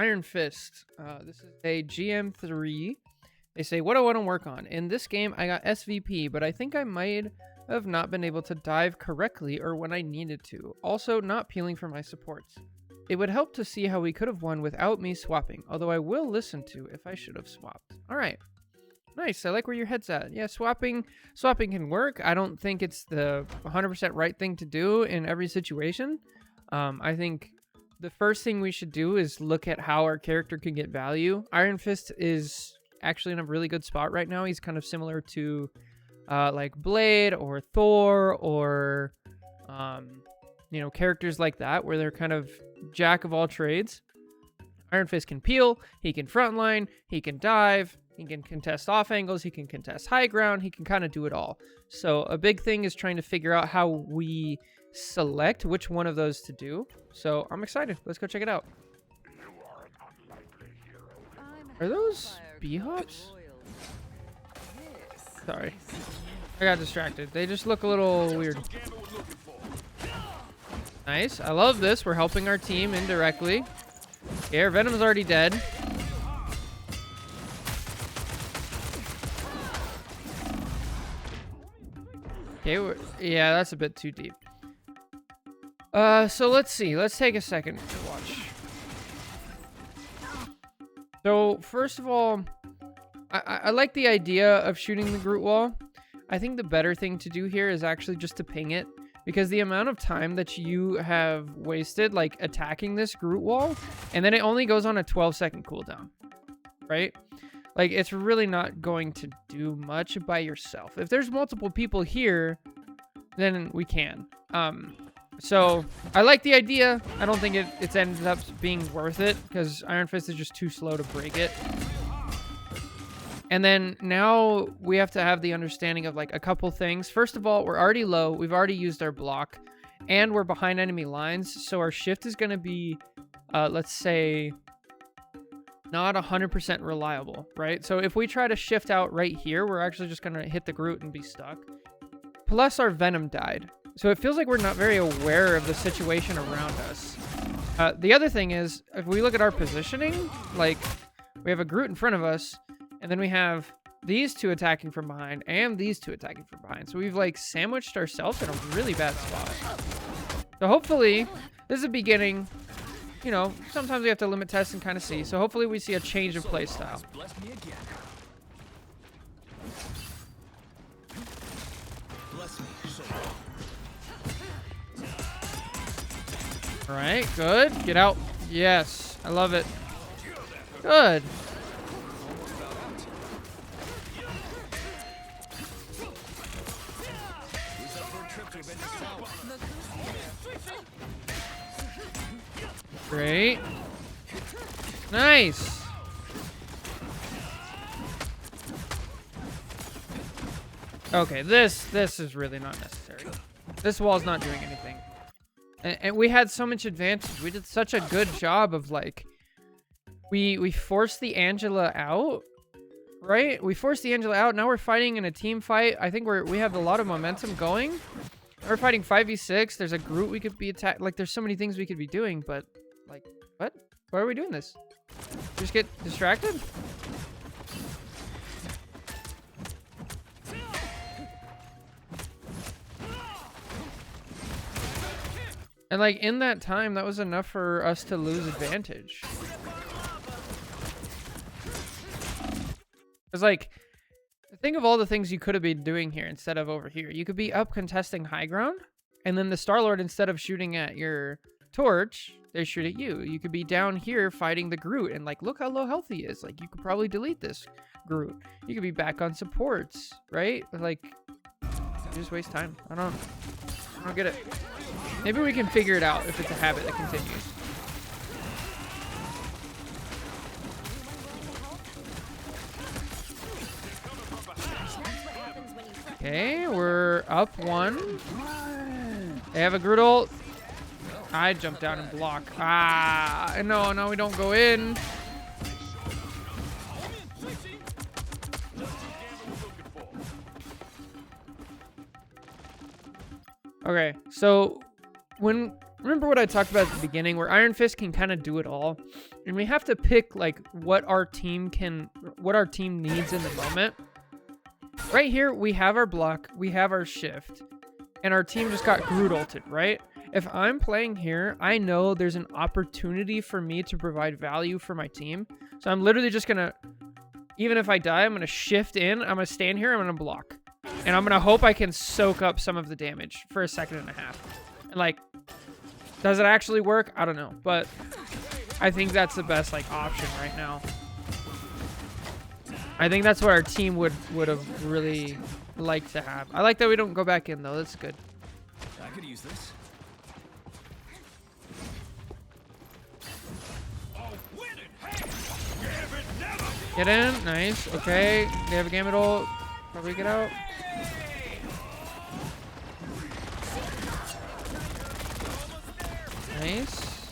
Iron Fist. This is a GM3. They say, what do I want to work on? In this game, I got SVP, but I think I might have not been able to dive correctly or when I needed to. Also, not peeling for my supports. It would help to see how we could have won without me swapping, although I will listen to if I should have swapped. All right. Nice. I like where your head's at. Yeah, swapping can work. I don't think it's the 100% right thing to do in every situation. I think the first thing we should do is look at how our character can get value. Iron Fist is actually in a really good spot right now. He's kind of similar to like Blade or Thor or characters like that where they're kind of jack of all trades. Iron Fist can peel, he can frontline, he can dive, he can contest off angles, he can contest high ground, he can kind of do it all. So a big thing is trying to figure out how we select which one of those to do. So I'm excited. Let's go check it out. Are those B-hops? Sorry. I got distracted. They just look a little weird. Nice. I love this. We're helping our team indirectly. Here, Venom's already dead. Okay, yeah, that's a bit too deep. So let's see. Let's take a second to watch. So, first of all, I like the idea of shooting the Groot wall. I think the better thing to do here is actually just to ping it. Because the amount of time that you have wasted, like, attacking this Groot wall, and then it only goes on a 12-second cooldown, right? Like, it's really not going to do much by yourself. If there's multiple people here, then we can. So, I like the idea. I don't think it's ended up being worth it, because Iron Fist is just too slow to break it. And then now we have to have the understanding of like a couple things. First of all, we're already low. We've already used our block and we're behind enemy lines. So our shift is going to be, let's say, not 100% reliable, right? So if we try to shift out right here, we're actually just going to hit the Groot and be stuck. Plus our Venom died. So it feels like we're not very aware of the situation around us. The other thing is, if we look at our positioning, like we have a Groot in front of us, and then we have these two attacking from behind and these two attacking from behind. So we've like sandwiched ourselves in a really bad spot. So hopefully, this is the beginning. You know, sometimes we have to limit test and kind of see. So hopefully we see a change of play style. All right, good. Get out. Yes, I love it. Good. Great. Nice. Okay, this is really not necessary. This wall's not doing anything. And we had so much advantage. We did such a good job of like we forced the Angela out, right? We forced the Angela out. Now we're fighting in a team fight. I think we have a lot of momentum going. We're fighting 5v6. There's a Groot we could be attacked. Like there's so many things we could be doing, but like what? Why are we doing this? Just get distracted? And like in that time, that was enough for us to lose advantage. It's like, think of all the things you could have been doing here instead of over here. You could be up contesting high ground, and then the Star-Lord, instead of shooting at your torch, they shoot at you. You could be down here fighting the Groot, and like, look how low health he is. Like, you could probably delete this Groot. You could be back on supports, right? Like, you just waste time. I don't get it. Maybe we can figure it out if it's a habit that continues. Okay, we're up one. They have a Groot ult. I jump down and block. Ah, no, we don't go in. Okay, so when remember what I talked about at the beginning, where Iron Fist can kind of do it all, and we have to pick like what our team needs in the moment. Right here, we have our block, we have our shift, and our team just got Groot ulted, right? If I'm playing here, I know there's an opportunity for me to provide value for my team. So I'm literally just gonna, even if I die, I'm gonna shift in, I'm gonna stand here, I'm gonna block. And I'm gonna hope I can soak up some of the damage for a second and a half. And like, does it actually work? I don't know, but I think that's the best like option right now. I think that's what our team would have really liked to have. I like that we don't go back in though. That's good. I could use this. Get in, nice. Okay, they have a Gambit ult. Probably get out. Nice.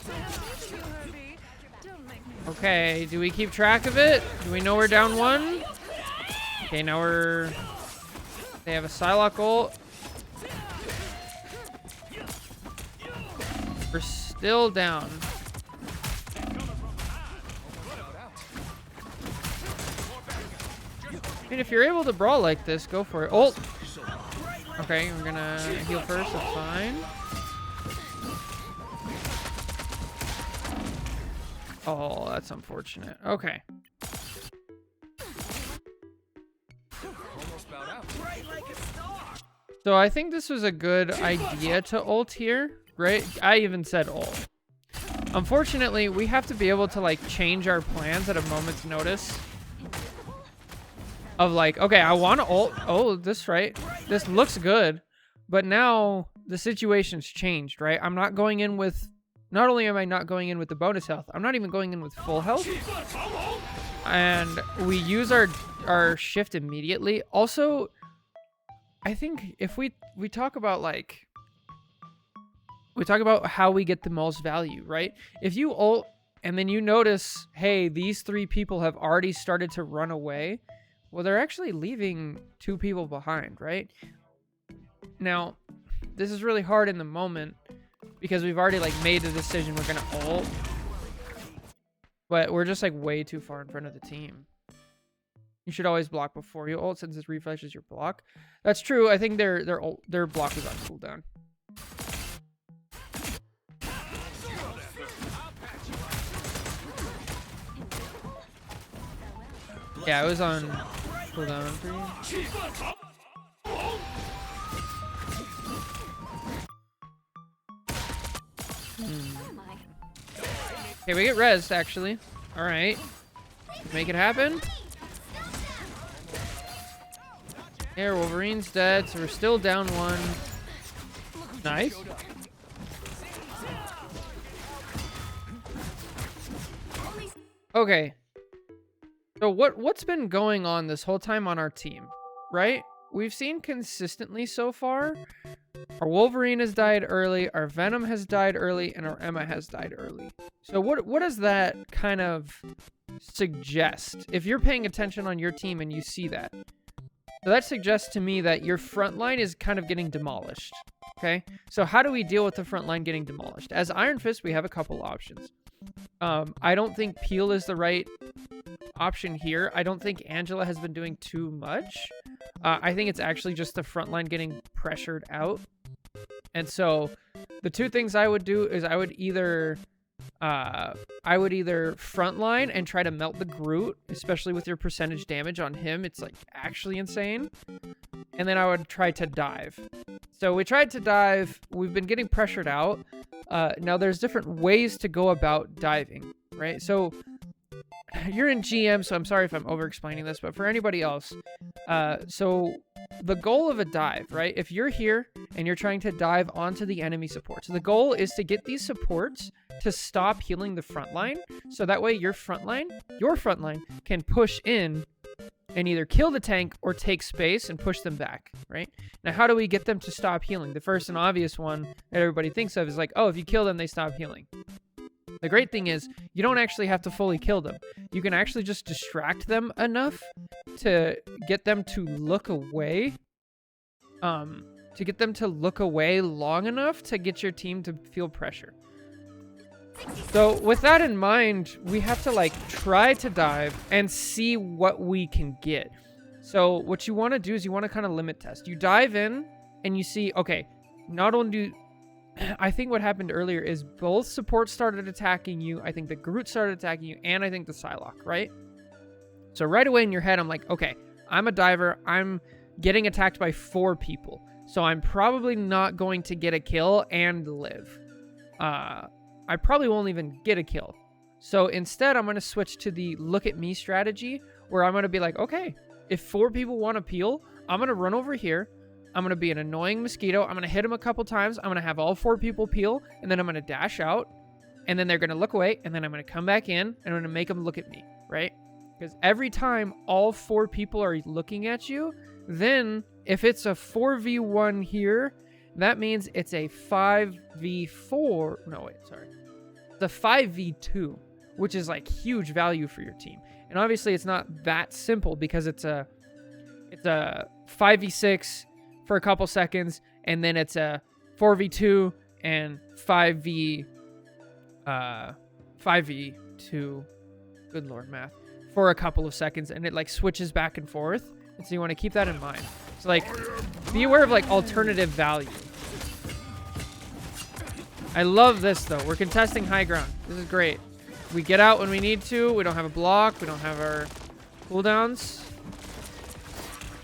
Okay, do we keep track of it? Do we know we're down one? Okay, now they have a Psylocke ult. We're still down. I mean, if you're able to brawl like this, go for it. Ult! Okay, we're gonna heal first, that's fine. Oh, that's unfortunate. Okay. So I think this was a good idea to ult here, right? I even said ult. Unfortunately, we have to be able to like change our plans at a moment's notice. Of like, okay, I want to ult. Oh, this right. This looks good. But now the situation's changed, right? I'm not going in with... Not only am I not going in with the bonus health, I'm not even going in with full health. And we use our shift immediately. Also, I think if we talk about like... We talk about how we get the most value, right? If you ult and then you notice, hey, these 3 people have already started to run away... Well, they're actually leaving 2 people behind, right? Now, this is really hard in the moment because we've already like made the decision we're gonna ult, but we're just like way too far in front of the team. You should always block before you ult since this refreshes your block. That's true. I think their block is on cooldown. Yeah, it was on cooldown for you. Okay, we get rezzed actually. All right, make it happen. Here, Wolverine's dead, so we're still down 1. Nice. Okay. So what's been going on this whole time on our team, right? We've seen consistently so far, our Wolverine has died early, our Venom has died early, and our Emma has died early. So what does that kind of suggest? If you're paying attention on your team and you see that, so that suggests to me that your front line is kind of getting demolished, okay? So how do we deal with the front line getting demolished? As Iron Fist, we have a couple options. I don't think Peel is the right option here. I don't think Angela has been doing too much. I think it's actually just the front line getting pressured out. And so the 2 things I would do is I would either frontline and try to melt the Groot, especially with your percentage damage on him. It's like actually insane. And then I would try to dive. So we tried to dive. We've been getting pressured out. Now there's different ways to go about diving, right? So you're in GM, so I'm sorry if I'm over-explaining this, but for anybody else, so the goal of a dive, right? If you're here and you're trying to dive onto the enemy supports, the goal is to get these supports to stop healing the front line, so that way your front line can push in and either kill the tank or take space and push them back, right? Now, how do we get them to stop healing? The first and obvious one that everybody thinks of is like, oh, if you kill them, they stop healing. The great thing is you don't actually have to fully kill them. You can actually just distract them enough to get them to look away, to to get them to look away long enough to get your team to feel pressure. So with that in mind, we have to like try to dive and see what we can get. So what you want to do is you want to kind of limit test. You dive in and you see, okay, not only do I think what happened earlier is both supports started attacking you. I think the Groot started attacking you, and I think the Psylocke, right? So right away in your head, I'm like, okay, I'm a diver. I'm getting attacked by 4 people. So I'm probably not going to get a kill and live. I probably won't even get a kill. So instead, I'm going to switch to the look at me strategy, where I'm going to be like, okay, if 4 people want to peel, I'm going to run over here. I'm going to be an annoying mosquito. I'm going to hit him a couple times. I'm going to have all 4 people peel, and then I'm going to dash out, and then they're going to look away, and then I'm going to come back in, and I'm going to make them look at me, right? Because every time all 4 people are looking at you, then if it's a 4v1 here, that means it's a 5v4. No, wait, sorry. The 5v2, which is like huge value for your team. And obviously it's not that simple because it's a 5v6 for a couple seconds, and then it's a 4v2 and 5v2, good lord math, for a couple of seconds, and it like switches back and forth. And so you want to keep that in mind. So like, be aware of like alternative value. I love this though. We're contesting high ground. This is great. We get out when we need to. We don't have a block. We don't have our cooldowns.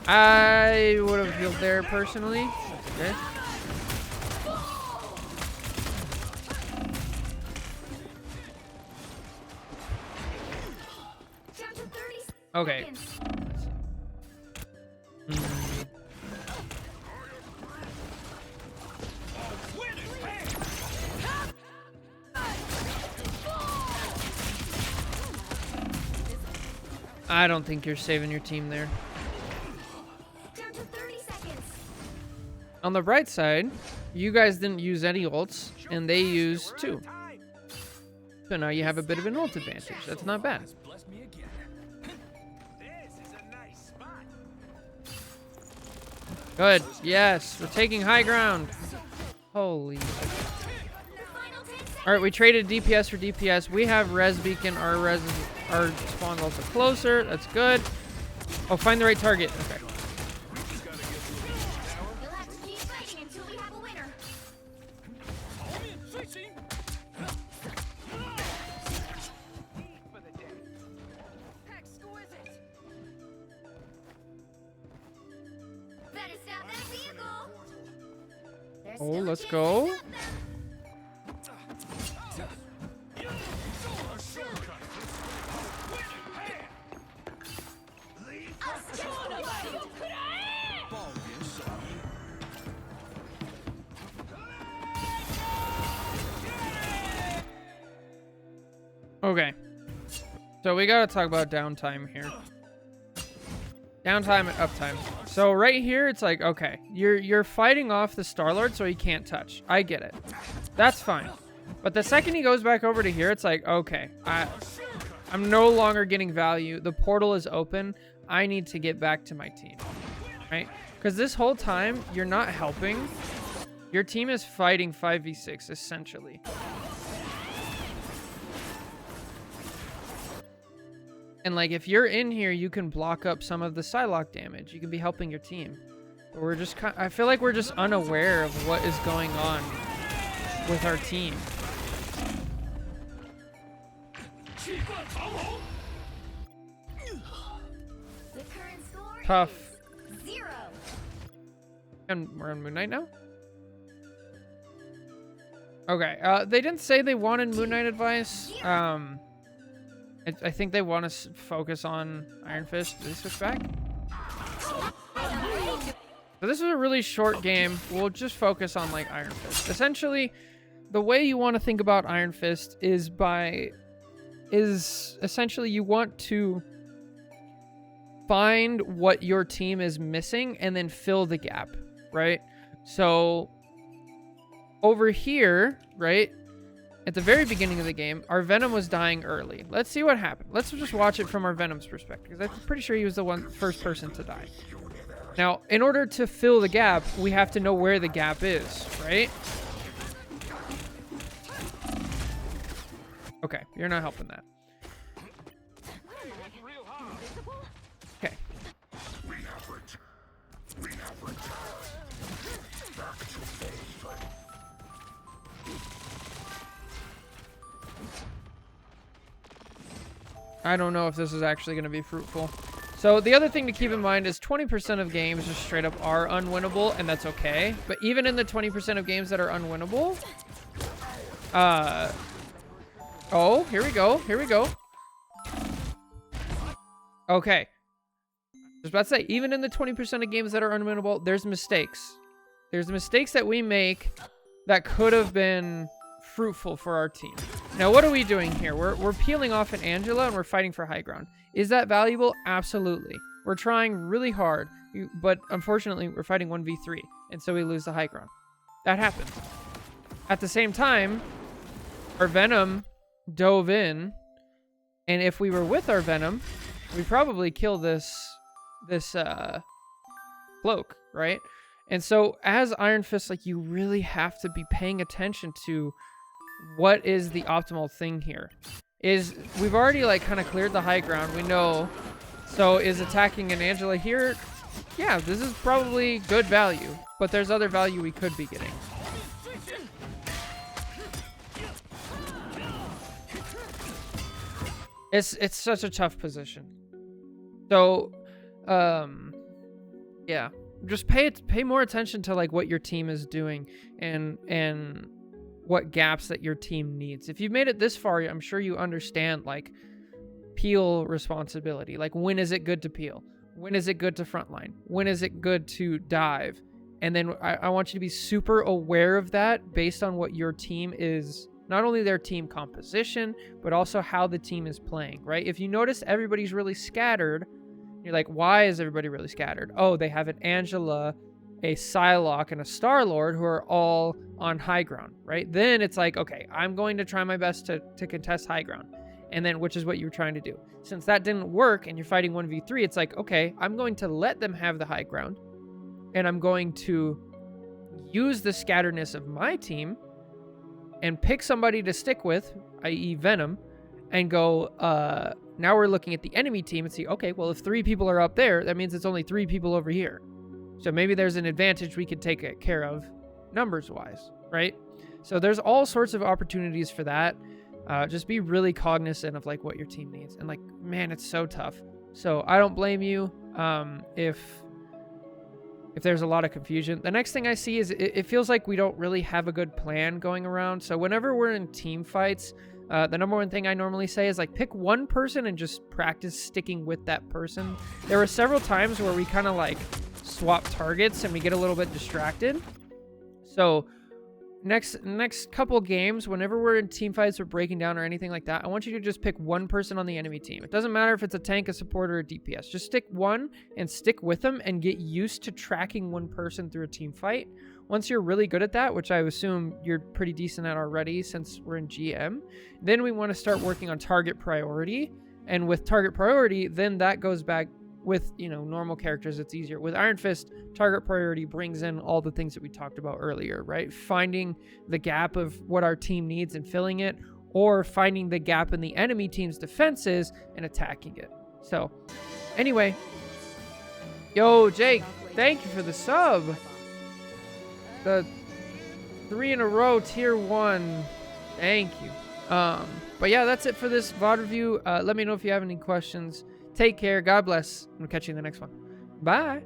I would have healed there personally. That's okay. Okay. I don't think you're saving your team there. On the bright side, you guys didn't use any ults, and they used 2. So now you have a bit of an ult advantage. That's not bad. Good. Yes, we're taking high ground. Holy. All right, we traded DPS for DPS. We have res beacon. Our spawn levels are closer. That's good. Oh, find the right target. Okay. Oh, let's go. Okay. So we gotta talk about downtime here. Downtime and uptime. So right here, it's like, okay, you're fighting off the Star-Lord so he can't touch. I get it. That's fine. But the second he goes back over to here, it's like, okay, I'm no longer getting value. The portal is open. I need to get back to my team, right? Because this whole time, you're not helping. Your team is fighting 5v6, essentially. And like, if you're in here, you can block up some of the Psylocke damage. You can be helping your team. But we're just I feel like we're just unaware of what is going on with our team. Tough. And we're on Moon Knight now? Okay, they didn't say they wanted Moon Knight advice. I think they want to focus on Iron Fist. Did they switch back? So this is a really short game. We'll just focus on like Iron Fist. Essentially, the way you want to think about Iron Fist is essentially you want to find what your team is missing and then fill the gap, right? So over here, right? At the very beginning of the game, our Venom was dying early. Let's see what happened. Let's just watch it from our Venom's perspective, because I'm pretty sure he was the first person to die. Now, in order to fill the gap, we have to know where the gap is, right? Okay, you're not helping that. Okay. I don't know if this is actually going to be fruitful. So the other thing to keep in mind is 20% of games just straight up are unwinnable, and that's okay. But even in the 20% of games that are unwinnable, oh, here we go. Here we go. Okay. I was about to say, even in the 20% of games that are unwinnable, there's mistakes. There's mistakes that we make that could have been fruitful for our team. Now, what are we doing here? We're peeling off an Angela and we're fighting for high ground. Is that valuable? Absolutely. We're trying really hard, but unfortunately, we're fighting 1v3, and so we lose the high ground. That happened. At the same time, our Venom dove in, and if we were with our Venom, we'd probably kill this cloak, right? And so as Iron Fist, like, you really have to be paying attention to what is the optimal thing here. Is we've already like kind of cleared the high ground, we know. So is attacking an Angela here? Yeah, this is probably good value, but there's other value we could be getting. It's such a tough position. So, yeah, just pay more attention to like what your team is doing and what gaps that your team needs. If you've made it this far, I'm sure you understand like peel responsibility. Like, when is it good to peel? When is it good to frontline? When is it good to dive? And then I want you to be super aware of that based on what your team is, not only their team composition, but also how the team is playing, right? If you notice everybody's really scattered, you're like, why is everybody really scattered? Oh, they have an Angela, a Psylocke, and a Star-Lord who are all on high ground, right? Then it's like, okay, I'm going to try my best to contest high ground. And then, which is what you were trying to do. Since that didn't work and you're fighting 1v3, it's like, okay, I'm going to let them have the high ground. And I'm going to use the scatteredness of my team and pick somebody to stick with, i.e. Venom, and go, now we're looking at the enemy team and see, okay, well, if 3 people are up there, that means it's only 3 people over here. So maybe there's an advantage we could take care of numbers-wise, right? So there's all sorts of opportunities for that. Just be really cognizant of like what your team needs. And like, man, it's so tough. So I don't blame you if there's a lot of confusion. The next thing I see is it feels like we don't really have a good plan going around. So whenever we're in team fights, the number one thing I normally say is like pick one person and just practice sticking with that person. There were several times where we kind of like swap targets and we get a little bit distracted. So next couple games, whenever we're in team fights or breaking down or anything like that, I want you to just pick one person on the enemy team. It doesn't matter if it's a tank, a support, or a DPS. Just stick one and stick with them and get used to tracking one person through a team fight. Once you're really good at that, which I assume you're pretty decent at already since we're in GM, then we want to start working on target priority. And with target priority, then that goes back with, you know, normal characters, it's easier. With Iron Fist, target priority brings in all the things that we talked about earlier, right? Finding the gap of what our team needs and filling it, or finding the gap in the enemy team's defenses and attacking it. So, anyway. Yo, Jake, thank you for the sub. The 3 in a row, tier 1. Thank you. But yeah, that's it for this VOD review. Let me know if you have any questions. Take care. God bless. I'll catch you in the next one. Bye.